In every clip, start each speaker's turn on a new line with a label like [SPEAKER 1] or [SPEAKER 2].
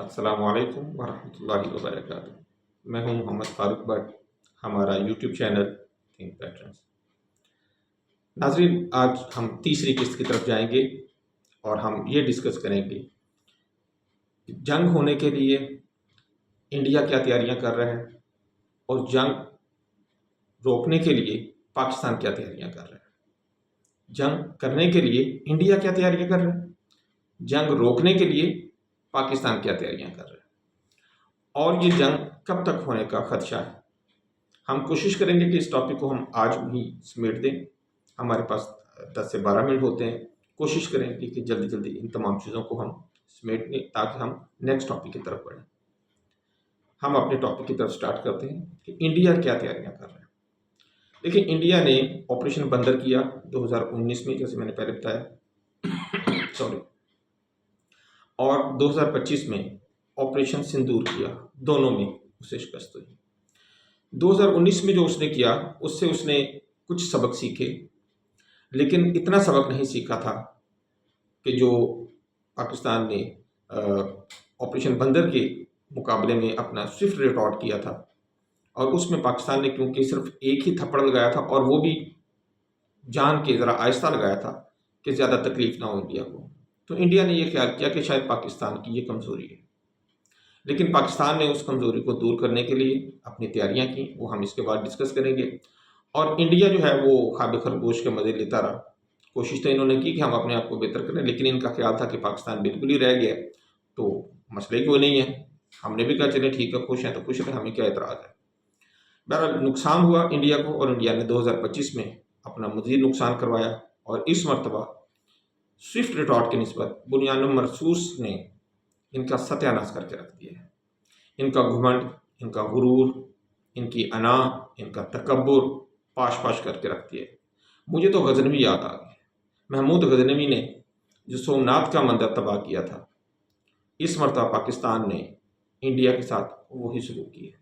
[SPEAKER 1] अस्सलामु अलैकुम वरहमतुल्लाहि वबरकातुहू। मैं हूं मोहम्मद फ़ारूक भट्ट। हमारा यूट्यूब चैनल थिंक पैटर्न्स। नाज़रीन, आज हम तीसरी किस्त की तरफ जाएंगे और हम ये डिस्कस करेंगे कि जंग होने के लिए इंडिया क्या तैयारियां कर रहा है और जंग रोकने के लिए पाकिस्तान क्या तैयारियां कर रहा है। जंग करने के लिए इंडिया क्या तैयारियां कर रहा है, जंग रोकने के लिए पाकिस्तान क्या तैयारियां कर रहा है और ये जंग कब तक होने का खदशा है। हम कोशिश करेंगे कि इस टॉपिक को हम आज ही समेट दें। हमारे पास 10 से 12 मिनट होते हैं। कोशिश करेंगे कि जल्दी जल्दी इन तमाम चीज़ों को हम समेट लें ताकि हम नेक्स्ट टॉपिक की तरफ बढ़ें। हम अपने टॉपिक की तरफ स्टार्ट करते हैं कि इंडिया क्या तैयारियां कर रहा है। देखिए, इंडिया ने ऑपरेशन बंदर किया 2019 में, जैसे मैंने पहले बताया सॉरी, और 2025 में ऑपरेशन सिंदूर किया। दोनों में उसे शिकस्त हुई। 2019 में जो उसने किया उससे उसने कुछ सबक सीखे, लेकिन इतना सबक नहीं सीखा था कि जो पाकिस्तान ने ऑपरेशन बंदर के मुकाबले में अपना स्विफ्ट रिटॉर्ट किया था, और उसमें पाकिस्तान ने क्योंकि सिर्फ एक ही थप्पड़ लगाया था और वो भी जान के ज़रा आहिस्ता लगाया था कि ज़्यादा तकलीफ ना हो इंडिया को, तो इंडिया ने ये ख्याल किया कि शायद पाकिस्तान की ये कमज़ोरी है। लेकिन पाकिस्तान ने उस कमज़ोरी को दूर करने के लिए अपनी तैयारियां की, वो हम इसके बाद डिस्कस करेंगे। और इंडिया जो है वो खाब खरगोश के मज़े लेता रहा। कोशिश तो इन्होंने की कि हम अपने आप को बेहतर करें, लेकिन इनका ख्याल था कि पाकिस्तान बिल्कुल ही रह गया, तो मसले कोई नहीं है। हमने भी कहा चले ठीक है, खुश हैं तो खुश हैं, हमें क्या एतराज़ है। बहरहाल नुकसान हुआ इंडिया को, और इंडिया ने 2025 में अपना मज़ीद नुकसान करवाया। और इस मरतबा स्विफ्ट रिटॉर्ट की निस्बत बुनियाद मरसूस ने इनका सत्यानाश करके रख दिया है। इनका घुमंड, इनका गुरूर, इनकी अना, इनका तकब्बुर पाश पाश करके रख दिया है। मुझे तो गजनवी याद आ गया। महमूद गजनवी ने जो सोमनाथ का मंदिर तबाह किया था, इस मरतबा पाकिस्तान ने इंडिया के साथ वही सलूक किया।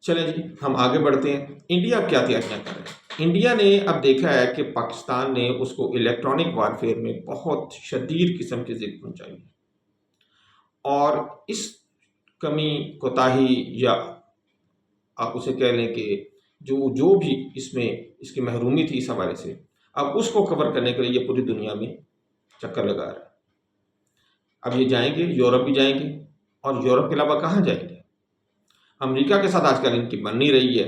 [SPEAKER 1] चलें जी, हम आगे बढ़ते हैं। इंडिया क्या तैयारियां कर रहे हैं। इंडिया ने अब देखा है कि पाकिस्तान ने उसको इलेक्ट्रॉनिक वारफेयर में बहुत शदीद किस्म की ज़िद पहुंचाई है, और इस कमी कोताही या आप उसे कह लें कि जो भी इसमें इसकी महरूमी थी इस हवाले से, अब उसको कवर करने के लिए ये पूरी दुनिया में चक्कर लगा रहा है। अब ये जाएंगे, यूरोप भी जाएंगे, और यूरोप के अलावा कहाँ जाएंगे। अमेरिका के साथ आजकल इनकी बन नहीं रही है,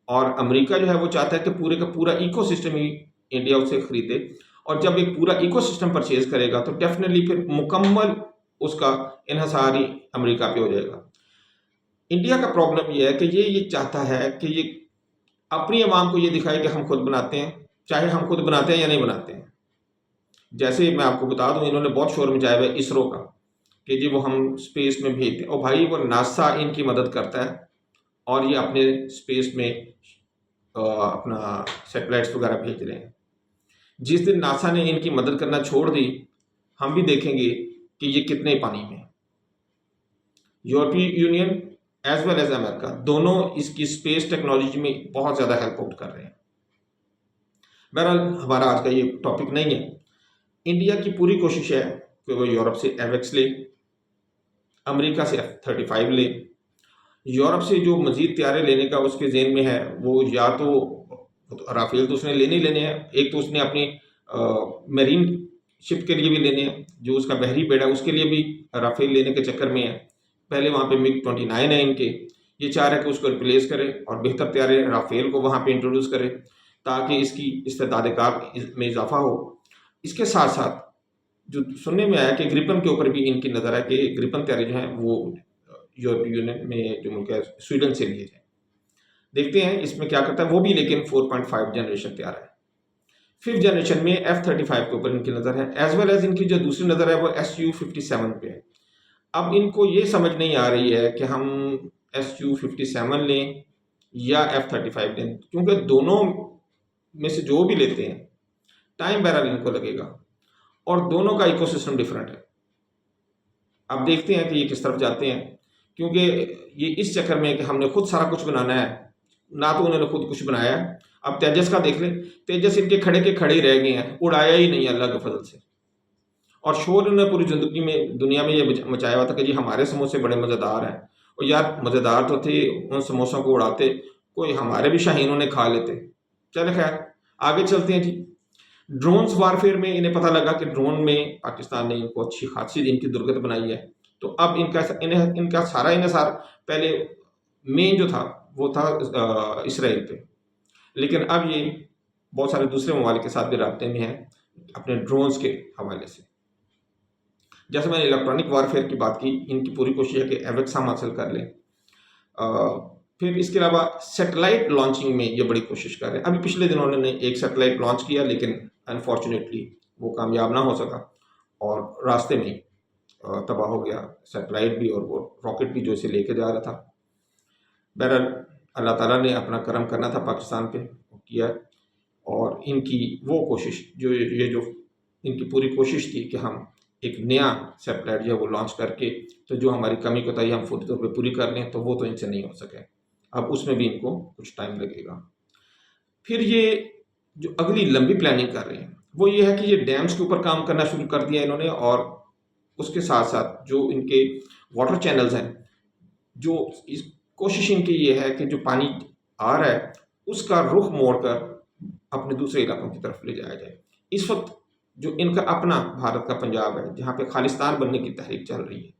[SPEAKER 1] और अमेरिका जो है वो चाहता है कि पूरे का पूरा इकोसिस्टम ही इंडिया उससे खरीदे, और जब एक पूरा इकोसिस्टम परचेज करेगा तो डेफिनेटली फिर मुकम्मल उसका इन्हसार ही अमेरिका पे हो जाएगा। इंडिया का प्रॉब्लम ये है कि ये चाहता है कि ये अपनी आवाम को ये दिखाए कि हम खुद बनाते हैं, चाहे हम खुद बनाते हैं या नहीं बनाते हैं। जैसे मैं आपको बता दूं, इन्होंने बहुत शोर मचाया हुआ है इसरो का कि जी वो हम स्पेस में भेजते हैं, और भाई वो नासा इनकी मदद करता है, और ये अपने स्पेस में अपना सैटेलाइट्स वगैरह भेज रहे हैं। जिस दिन नासा ने इनकी मदद करना छोड़ दी, हम भी देखेंगे कि ये कितने पानी में। यूरोपीय union as well as America दोनों इसकी स्पेस टेक्नोलॉजी में बहुत ज़्यादा हेल्प आउट कर रहे हैं। बहरहाल हमारा आज का ये टॉपिक नहीं है। इंडिया की पूरी कोशिश है कि वो यूरोप से एवेक्स ले, अमेरिका से F-35 ले। यूरोप से जो मजीद तैयारे लेने का उसके जेन में है, वो या तो राफेल तो उसने लेने ही लेने हैं, एक तो उसने अपनी मरीन शिप के लिए भी लेने हैं, जो उसका बहरी बेड़ा है उसके लिए भी राफेल लेने के चक्कर में है। पहले वहाँ पे MiG-29 है इनके, ये चाह रहे हैं कि उसको रिप्लेस करे और बेहतर तैयारे राफेल को वहाँ पे इंट्रोड्यूस करे ताकि इसकी इस्तेदाद कार में इजाफा हो। इसके साथ साथ जो सुनने में आया कि ग्रिपन के ऊपर भी इनकी नज़र है कि ग्रिपन तैयारी जो है वो यूरोपीय यूनियन में जो मुल्क है स्वीडन से लिए जाए। देखते हैं इसमें क्या करता है वो भी, लेकिन 4.5 जनरेशन तैयार है। 5th जनरेशन में F-35 के ऊपर इनकी नज़र है, एज वेल एज इनकी जो दूसरी नज़र है वो Su-57 पे है। अब इनको ये समझ नहीं आ रही है कि हम Su-57 लें या F-35 लें, क्योंकि दोनों में से जो भी लेते हैं टाइम बहरहाल इनको लगेगा, और दोनों का इकोसिस्टम डिफरेंट है। अब देखते हैं कि ये किस तरफ जाते हैं, क्योंकि ये इस चक्कर में कि हमने खुद सारा कुछ बनाना है, ना तो उन्होंने खुद कुछ बनाया है। अब तेजस का देख लें, तेजस इनके खड़े के खड़े ही रह गए हैं, उड़ाया ही नहीं अल्लाह के फजल से। और शोर उन्होंने पूरी ज़िंदगी में दुनिया में ये मचाया हुआ था कि जी हमारे समोसे बड़े मज़ेदार हैं। और यार मज़ेदार तो थे, उन समोसों को उड़ाते कोई हमारे भी शाहीनों ने खा लेते। चले खैर आगे चलते हैं जी। ड्रोन्स वारफेयर में इन्हें पता लगा कि ड्रोन में पाकिस्तान ने इनको अच्छी खासी इनकी दुर्गत बनाई है। तो अब इनका सारा इन्हिसार पहले मेन जो था वो था इसराइल पे, लेकिन अब ये बहुत सारे दूसरे ममालिक के साथ भी राब्ते में है अपने ड्रोन्स के हवाले से। जैसे मैंने इलेक्ट्रॉनिक वारफेयर की बात की, इनकी पूरी कोशिश है कि एवेक्स हम हासिल कर लें। फिर इसके अलावा सैटेलाइट लॉन्चिंग में ये बड़ी कोशिश कर रहे हैं। अभी पिछले दिनों उन्होंने एक सैटेलाइट लॉन्च किया, लेकिन अनफॉर्चुनेटली वो कामयाब ना हो सका और रास्ते में ही तबाह हो गया सैटेलाइट भी और वो रॉकेट भी जो इसे लेके जा रहा था। बहरहाल अल्लाह ताला ने अपना करम करना था पाकिस्तान पे, वो किया। और इनकी वो कोशिश जो इनकी पूरी कोशिश थी कि हम एक नया सैटेलाइट जो है वो लॉन्च करके तो जो हमारी कमी कोताही हम फौरी तौर पे पूरी कर लें, तो वो तो इनसे नहीं हो सके। अब उसमें भी इनको कुछ टाइम लगेगा। फिर ये जो अगली लंबी प्लानिंग कर रहे हैं वो ये है कि ये डैम्स के ऊपर काम करना शुरू कर दिया इन्होंने, और उसके साथ साथ जो इनके वाटर चैनल्स हैं, जो इस कोशिश इनकी ये है कि जो पानी आ रहा है उसका रुख मोड़कर अपने दूसरे इलाकों की तरफ ले जाया जाए। इस वक्त जो इनका अपना भारत का पंजाब है, जहाँ पे खालिस्तान बनने की तहरीक चल रही है,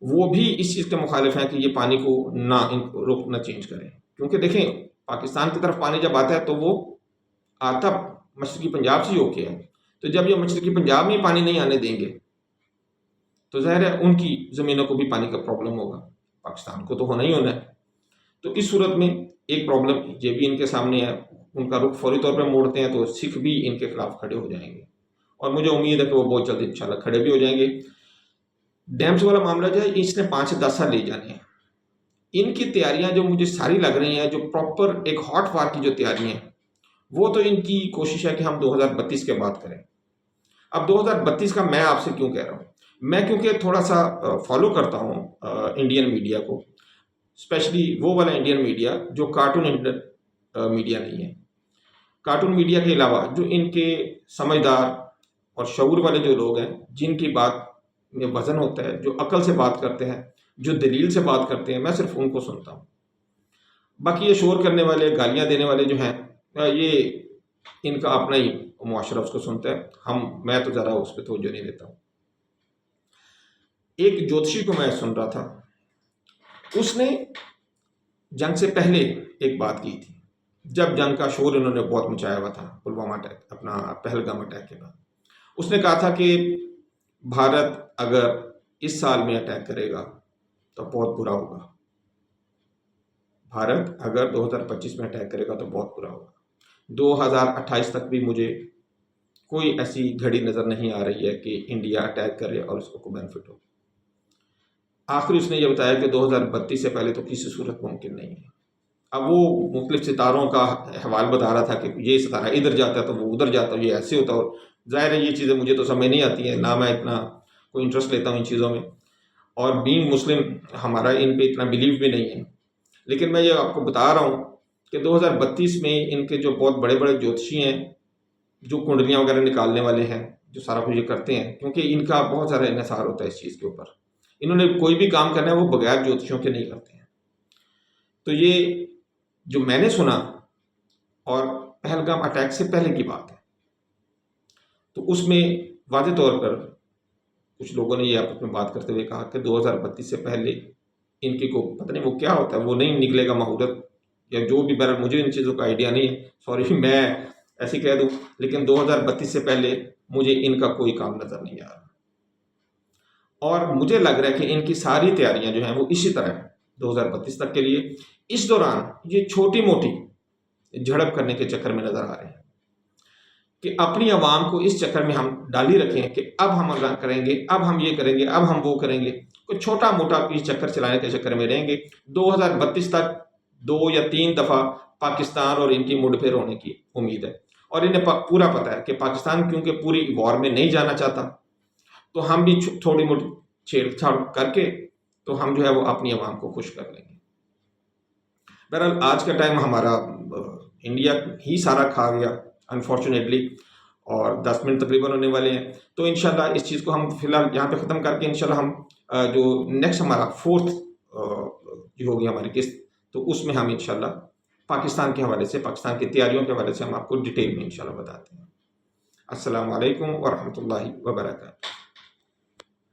[SPEAKER 1] वो भी इस चीज़ के मुखालिफ हैं कि ये पानी को ना इनको रुख ना चेंज करें। क्योंकि देखें पाकिस्तान की तरफ पानी जब आता है तो वो आता मशरकी पंजाब से ही होके है। तो जब ये मशरकी पंजाब में पानी नहीं आने देंगे तो ज़ाहिर है उनकी ज़मीनों को भी पानी का प्रॉब्लम होगा, पाकिस्तान को तो होना ही होना है। तो इस सूरत में एक प्रॉब्लम ये भी इनके सामने है, उनका रुख फौरी तौर पर मोड़ते हैं तो सिख भी इनके खिलाफ खड़े हो जाएंगे, और मुझे उम्मीद है कि वो बहुत जल्द इंशाल्लाह खड़े भी हो जाएंगे। डैम्स वाला मामला जो है इसने 5 से 10 साल ले जाने हैं। इनकी तैयारियां जो मुझे सारी लग रही हैं, जो प्रॉपर एक हॉट वार की जो तैयारियां हैं, वो तो इनकी कोशिश है कि हम 2032 के बाद करें। अब 2032 का मैं आपसे क्यों कह रहा हूँ, मैं क्योंकि थोड़ा सा फॉलो करता हूँ इंडियन मीडिया को, स्पेशली वो वाला इंडियन मीडिया जो कार्टून मीडिया नहीं है। कार्टून मीडिया के अलावा जो इनके समझदार और शऊर वाले जो लोग हैं, जिनकी बात में वजन होता है, जो अकल से बात करते हैं, जो दलील से बात करते हैं, मैं सिर्फ उनको सुनता हूँ। बाकी ये शोर करने वाले, गालियाँ देने वाले जो हैं, ये इनका अपना ही मुआशरा उसको सुनता है। मैं तो ज़रा उस पर तवज्जो नहीं देता हूँ। एक ज्योतिषी को मैं सुन रहा था, उसने जंग से पहले एक बात की थी, जब जंग का शोर इन्होंने बहुत मचाया हुआ था पुलवामा अटैक, अपना पहलगाम अटैक के बाद। उसने कहा था कि भारत अगर इस साल में अटैक करेगा तो बहुत बुरा होगा। भारत अगर 2025 में अटैक करेगा तो बहुत बुरा होगा। 2028 तक भी मुझे कोई ऐसी घड़ी नज़र नहीं आ रही है कि इंडिया अटैक करे और उसको कोई बेनिफिट हो। आखिर उसने ये बताया कि 2032 से पहले तो किसी सूरत मुमकिन नहीं है। अब वो मुख्तलिफ सितारों का हवाल बता रहा था कि ये सितारा इधर जाता है तो वो उधर जाता है, ये ऐसे होता है। और ज़ाहिर है ये चीज़ें मुझे तो समझ नहीं आती हैं, ना मैं इतना कोई इंटरेस्ट लेता हूँ इन चीज़ों में, और बीइंग मुस्लिम हमारा इन पे इतना बिलीव भी नहीं है। लेकिन मैं ये आपको बता रहा हूँ कि 2032 में इनके जो बहुत बड़े बड़े ज्योतिषी हैं, जो कुंडलियाँ वगैरह निकालने वाले हैं, जो सारा कुछ ये करते हैं, क्योंकि इनका बहुत सारा इन्हिसार होता है इस चीज़ के ऊपर। इन्होंने कोई भी काम करना है वो बगैर ज्योतिषियों के नहीं करते हैं। तो ये जो मैंने सुना, और पहलगाम अटैक से पहले की बात है, तो उसमें वाज़े तौर पर कुछ लोगों ने ये आपस में बात करते हुए कहा कि 2032 से पहले इनके को पता नहीं वो क्या होता है, वो नहीं निकलेगा मुहूर्त या जो भी, बहरहाल मुझे इन चीज़ों का आइडिया नहीं है, सॉरी मैं ऐसे कह दूं, लेकिन 2032 से पहले मुझे इनका कोई काम नज़र नहीं आ रहा। और मुझे लग रहा है कि इनकी सारी तैयारियां जो हैं वो इसी तरह है 2032 तक के लिए। इस दौरान ये छोटी मोटी झड़प करने के चक्कर में नजर आ रहे हैं कि अपनी आवाम को इस चक्कर में हम डाली रखें कि अब हम अगर करेंगे, अब हम ये करेंगे, अब हम वो करेंगे, कोई छोटा मोटा इस चक्कर चलाने के चक्कर में रहेंगे। 2032 तक 2 या 3 दफ़ा पाकिस्तान और इनकी मुठभेड़ होने की उम्मीद है, और इन्हें पूरा पता है कि पाकिस्तान क्योंकि पूरी वॉर में नहीं जाना चाहता, तो हम भी थोड़ी मोटी छेड़छाड़ करके तो हम जो है वो अपनी आवाम को खुश कर लेंगे। बहरहाल आज का टाइम हमारा इंडिया ही सारा खा गया अनफॉर्चुनेटली, और 10 मिनट तकरीबन होने वाले हैं। तो इंशाल्लाह इस चीज़ को हम फिलहाल यहाँ पे ख़त्म करके इंशाल्लाह हम जो नेक्स्ट हमारा 4th जो होगी हमारी किस्त, तो उसमें हम इंशाल्लाह पाकिस्तान के हवाले से, पाकिस्तान की तैयारियों के हवाले से हम आपको डिटेल में इंशाल्लाह बताते हैं। अस्सलामु अलैकुम व रहमतुल्लाहि व बरकातहू।